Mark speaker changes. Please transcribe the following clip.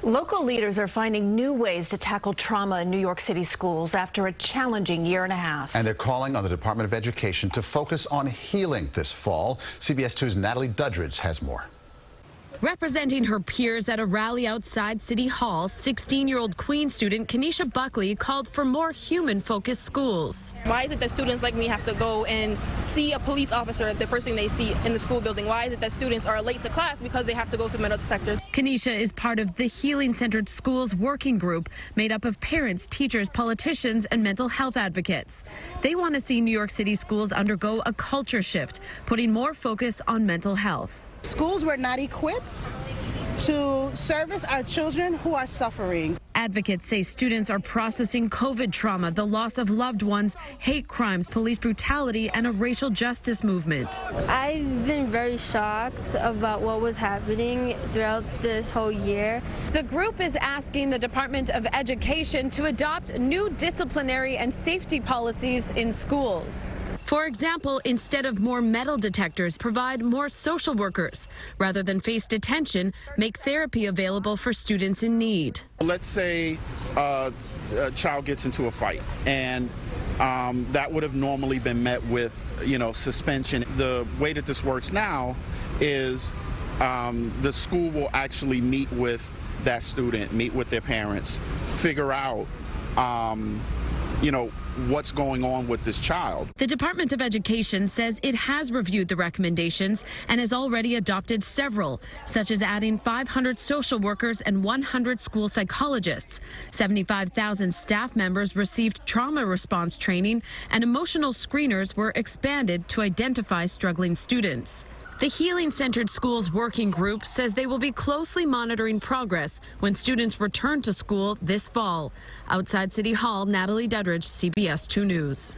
Speaker 1: Local leaders are finding new ways to tackle trauma in New York City schools after a challenging year and a half.
Speaker 2: And they're calling on the Department of Education to focus on healing this fall. CBS 2's Natalie Duddridge has more.
Speaker 3: Representing her peers at a rally outside City Hall, 16-year-old Queen student Kenesha Buckley called for more human-focused schools.
Speaker 4: Why is it that students like me have to go and see a police officer the first thing they see in the school building? Why is it that students are late to class because they have to go through metal detectors?
Speaker 3: Kenesha is part of the Healing-Centered Schools Working Group made up of parents, teachers, politicians, and mental health advocates. They want to see New York City schools undergo a culture shift, putting more focus on mental health.
Speaker 5: Schools were not equipped to service our children who are suffering.
Speaker 3: Advocates say students are processing COVID trauma, the loss of loved ones, hate crimes, police brutality, and a racial justice movement.
Speaker 6: I've been very shocked about what was happening throughout this whole year.
Speaker 3: The group is asking the Department of Education to adopt new disciplinary and safety policies in schools. For example, instead of more metal detectors, provide more social workers. Rather than face detention, make therapy available for students in need.
Speaker 7: Let's say a child gets into a fight, and that would have normally been met with, suspension. The way that this works now is the school will actually meet with that student, meet with their parents, figure out what's going on with this child.
Speaker 3: The Department of Education says it has reviewed the recommendations and has already adopted several, such as adding 500 social workers and 100 school psychologists. 75,000 staff members received trauma response training, and emotional screeners were expanded to identify struggling students. The Healing-Centered Schools Working Group says they will be closely monitoring progress when students return to school this fall. Outside City Hall, Natalie Duddridge, CBS 2 News.